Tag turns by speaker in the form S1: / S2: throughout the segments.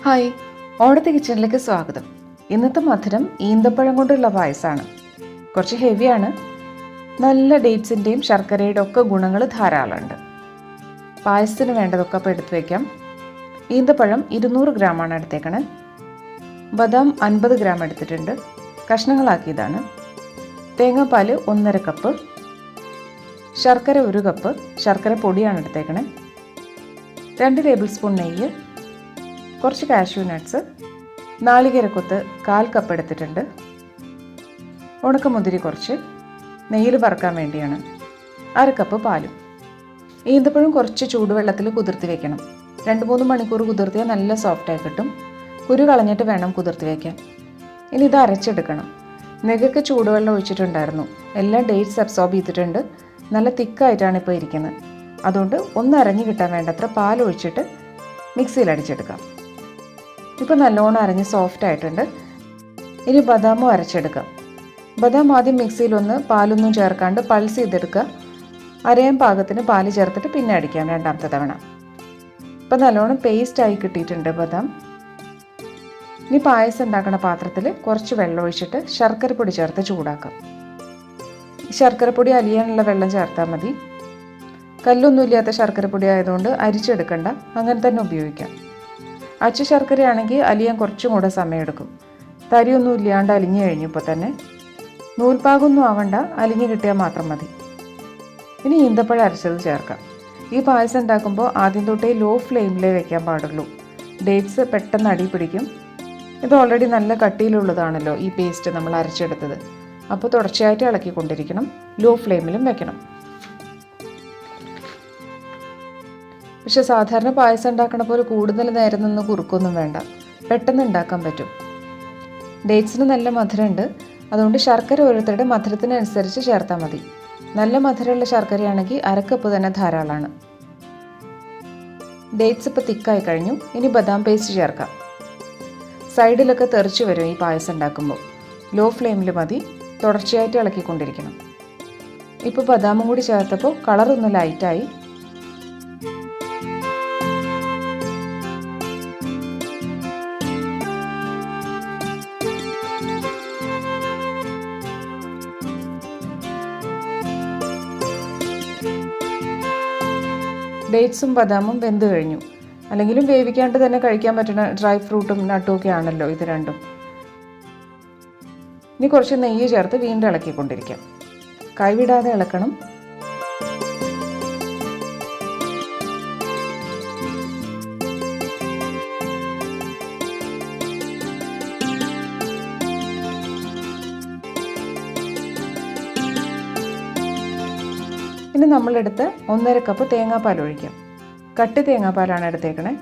S1: Hi, ഓണത്തെ കിച്ചണിലേക്ക് സ്വാഗതം. ഇന്നത്തെ മധുരം ഈന്തപ്പഴം കൊണ്ടുള്ള പായസമാണ്. കുറച്ച് ഹെവിയാണ്. നല്ല ഡേറ്റ്സിൻ്റെയും ശർക്കരയുടെ ഒക്കെ ഗുണങ്ങൾ ധാരാളമുണ്ട്. പായസത്തിന് വേണ്ടതൊക്കെ അപ്പോൾ എടുത്തു വയ്ക്കാം. ഈന്തപ്പഴം 200 ഗ്രാമാണ് എടുത്തേക്കണേ. ബദാം 50 ഗ്രാം എടുത്തിട്ടുണ്ട്, കഷ്ണങ്ങളാക്കിയതാണ്. തേങ്ങാപ്പാൽ 1.5 കപ്പ്, ശർക്കര 1 കപ്പ്, ശർക്കര പൊടിയാണ് എടുത്തേക്കണേ. 2 ടേബിൾ സ്പൂൺ നെയ്യ്, കുറച്ച് കാഷ്യൂ നട്ട്സ്, നാളികേരക്കൊത്ത് 1/4 കപ്പ് എടുത്തിട്ടുണ്ട്. ഉണക്കമുന്തിരി കുറച്ച്, നെയ്യിൽ വറുക്കാൻ വേണ്ടിയാണ്. 1/2 കപ്പ് പാലും. ഈന്തപ്പഴം കുറച്ച് ചൂടുവെള്ളത്തിൽ കുതിർത്തി വെക്കണം. 2-3 മണിക്കൂർ കുതിർത്തിയാൽ നല്ല സോഫ്റ്റായി കിട്ടും. കുരു കളഞ്ഞിട്ട് വേണം കുതിർത്തി വയ്ക്കാൻ. ഇനി ഇത് അരച്ചെടുക്കണം. നെഗൊക്കെ ചൂടുവെള്ളം ഒഴിച്ചിട്ടുണ്ടായിരുന്നു. എല്ലാം ഡേറ്റ്സ് അബ്സോർബ് ചെയ്തിട്ടുണ്ട്. നല്ല തിക്കായിട്ടാണ് ഇപ്പോൾ ഇരിക്കുന്നത്. അതുകൊണ്ട് ഒന്ന് അരഞ്ഞു കിട്ടാൻ വേണ്ടത്ര പാൽ ഒഴിച്ചിട്ട് മിക്സിയിൽ അടിച്ചെടുക്കാം. ഇപ്പോൾ നല്ലോണം അരഞ്ഞ് സോഫ്റ്റ് ആയിട്ടുണ്ട്. ഇനി ബദാമും അരച്ചെടുക്കാം. ബദാം ആദ്യം മിക്സിയിലൊന്ന് പാലൊന്നും ചേർക്കാണ്ട് പൾസ് ചെയ്തെടുക്കുക. അരയാൻ പാകത്തിന് പാല് ചേർത്തിട്ട് പിന്നെ അടിക്കാം രണ്ടാമത്തെ തവണ. ഇപ്പം നല്ലോണം പേസ്റ്റായി കിട്ടിയിട്ടുണ്ട് ബദാം. ഇനി പായസം ഉണ്ടാക്കുന്ന പാത്രത്തിൽ കുറച്ച് വെള്ളം ഒഴിച്ചിട്ട് ശർക്കരപ്പൊടി ചേർത്ത് ചൂടാക്കാം. ശർക്കരപ്പൊടി അലിയാനുള്ള വെള്ളം ചേർത്താൽ മതി. കല്ലൊന്നുമില്ലാത്ത ശർക്കരപ്പൊടി ആയതുകൊണ്ട് അരിച്ചെടുക്കണ്ട, അങ്ങനെ തന്നെ ഉപയോഗിക്കാം. അച്ചു ശർക്കരയാണെങ്കിൽ അലിയാൻ കുറച്ചും കൂടെ സമയമെടുക്കും. തരിയൊന്നും ഇല്ലാണ്ട് അലിഞ്ഞു കഴിഞ്ഞു. ഇപ്പോൾ തന്നെ നൂൽപ്പാകൊന്നും ആവണ്ട, അലിഞ്ഞു കിട്ടിയാൽ മാത്രം മതി. ഇനി ഈന്തപ്പഴം അരച്ചത് ചേർക്കാം. ഈ പായസം ഉണ്ടാക്കുമ്പോൾ ആദ്യം തൊട്ടേ ലോ ഫ്ലെയിമിലേ വെക്കാൻ പാടുള്ളൂ. ഡേറ്റ്സ് പെട്ടെന്ന് അടി പിടിക്കും. ഇത് ഓൾറെഡി നല്ല കട്ടിയിലുള്ളതാണല്ലോ ഈ പേസ്റ്റ് നമ്മൾ അരച്ചെടുത്തത്. അപ്പോൾ തുടർച്ചയായിട്ട് ഇളക്കിക്കൊണ്ടിരിക്കണം. ലോ ഫ്ലെയിമിലും വെക്കണം. പക്ഷെ സാധാരണ പായസം ഉണ്ടാക്കണ പോലെ കൂടുതൽ നേരം നിന്ന് കുറുക്കൊന്നും വേണ്ട, പെട്ടെന്ന് ഉണ്ടാക്കാൻ പറ്റും. ഡേറ്റ്സിന് നല്ല മധുരമുണ്ട്. അതുകൊണ്ട് ശർക്കര ഓരോരുത്തരുടെ മധുരത്തിനനുസരിച്ച് ചേർത്താൽ മതി. നല്ല മധുരമുള്ള ശർക്കരയാണെങ്കിൽ 1/2 കപ്പ് തന്നെ ധാരാളമാണ്. ഡേറ്റ്സ് ഇപ്പോൾ തിക്കായി കഴിഞ്ഞു. ഇനി ബദാം പേസ്റ്റ് ചേർക്കാം. സൈഡിലൊക്കെ തെറിച്ച് വരും ഈ പായസം ഉണ്ടാക്കുമ്പോൾ. ലോ ഫ്ലെയിമിൽ മതി, തുടർച്ചയായിട്ട് ഇളക്കിക്കൊണ്ടിരിക്കണം. ഇപ്പോൾ ബദാമും കൂടി ചേർത്തപ്പോൾ കളറൊന്ന് ലൈറ്റായി. ഡേറ്റ്സും ബദാമും വെന്ത് കഴിഞ്ഞു. അല്ലെങ്കിലും വേവിക്കാണ്ട് തന്നെ കഴിക്കാൻ പറ്റുന്ന ഡ്രൈ ഫ്രൂട്ടും നട്ടും ഒക്കെ ആണല്ലോ ഇത് രണ്ടും. ഇനി കുറച്ച് നെയ്യ് ചേർത്ത് വീണ്ടും ഇളക്കിക്കൊണ്ടിരിക്കാം. കൈവിടാതെ ഇളക്കണം. ഇനി നമ്മളെടുത്ത് 1.5 കപ്പ് തേങ്ങാപ്പാൽ ഒഴിക്കാം. കട്ടി തേങ്ങാപ്പാലാണ് എടുത്തേക്കണേ.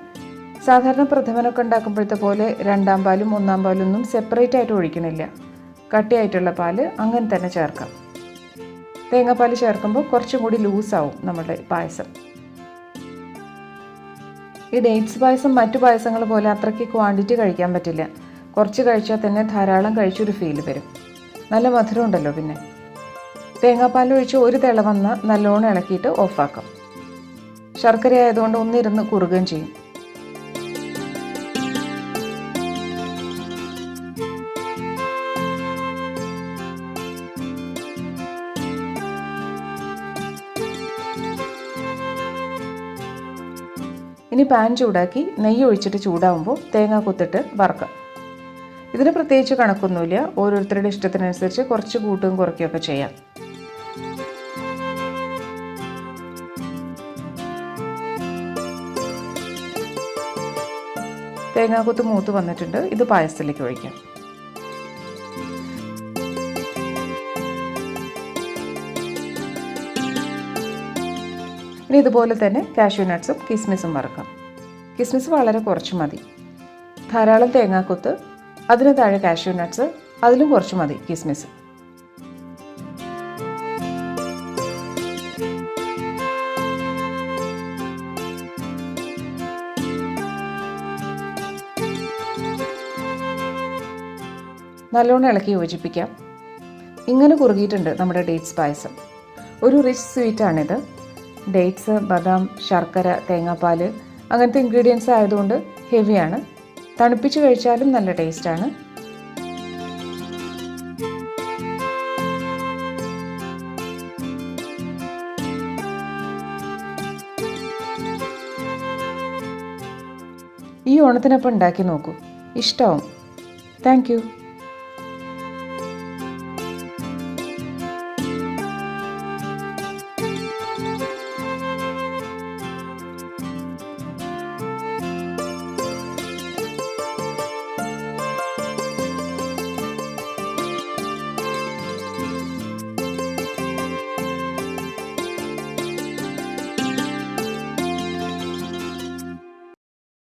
S1: സാധാരണ പ്രഥമനൊക്കെ ഉണ്ടാക്കുമ്പോഴത്തെ പോലെ 2ാം പാലും 1ാം പാലും ഒന്നും സെപ്പറേറ്റ് ആയിട്ട് ഒഴിക്കണില്ല. കട്ടിയായിട്ടുള്ള പാല് അങ്ങനെ തന്നെ ചേർക്കാം. തേങ്ങാപ്പാൽ ചേർക്കുമ്പോൾ കുറച്ചും കൂടി ലൂസാവും നമ്മുടെ പായസം. ഈ ഡേറ്റ്സ് പായസം മറ്റു പായസങ്ങൾ പോലെ അത്രയ്ക്ക് ക്വാണ്ടിറ്റി കഴിക്കാൻ പറ്റില്ല. കുറച്ച് കഴിച്ചാൽ തന്നെ ധാരാളം കഴിച്ചൊരു ഫീൽ വരും. നല്ല മധുരം ഉണ്ടല്ലോ. പിന്നെ തേങ്ങാപ്പാൽ ഒഴിച്ച് ഒരു തിള വന്ന് നല്ലോണം ഇളക്കിയിട്ട് ഓഫാക്കാം. ശർക്കര ആയതുകൊണ്ട് ഒന്നിരുന്ന് കുറുകുകയും ചെയ്യും. ഇനി പാൻ ചൂടാക്കി നെയ്യ് ഒഴിച്ചിട്ട് ചൂടാവുമ്പോൾ തേങ്ങ കൊത്തിട്ട് വറുക്കാം. ഇതിന് പ്രത്യേകിച്ച് കണക്കൊന്നുമില്ല. ഓരോരുത്തരുടെ ഇഷ്ടത്തിനനുസരിച്ച് കുറച്ച് കൂട്ടുകയും കുറയ്ക്കുകയൊക്കെ ചെയ്യാം. തേങ്ങാക്കൊത്ത് മൂത്ത് വന്നിട്ടുണ്ട്. ഇത് പായസത്തിലേക്ക് ഒഴിക്കാം. ഇനി ഇതുപോലെ തന്നെ കാഷ്യൂ നട്ട്സും കിസ്മിസും വറുക്കാം. കിസ്മിസ് വളരെ കുറച്ച് മതി. ധാരാളം തേങ്ങാക്കൊത്ത്, അതിന് താഴെ കാഷ്യൂ നട്ട്സ്, അതിലും കുറച്ച് മതി കിസ്മിസ്. നല്ലോണം ഇളക്കി യോജിപ്പിക്കാം. ഇങ്ങനെ കുറുകിയിട്ടുണ്ട് നമ്മുടെ ഡേറ്റ്സ് പായസം. ഒരു റിച്ച് സ്വീറ്റാണിത്. ഡേറ്റ്സ്, ബദാം, ശർക്കര, തേങ്ങാപ്പാൽ അങ്ങനത്തെ ഇൻഗ്രീഡിയൻസ് ആയതുകൊണ്ട് ഹെവിയാണ്. തണുപ്പിച്ച് കഴിച്ചാലും നല്ല ടേസ്റ്റാണ്. ഈ ഓണത്തിനൊപ്പം ഉണ്ടാക്കി നോക്കൂ, ഇഷ്ടമാവും. Thank you.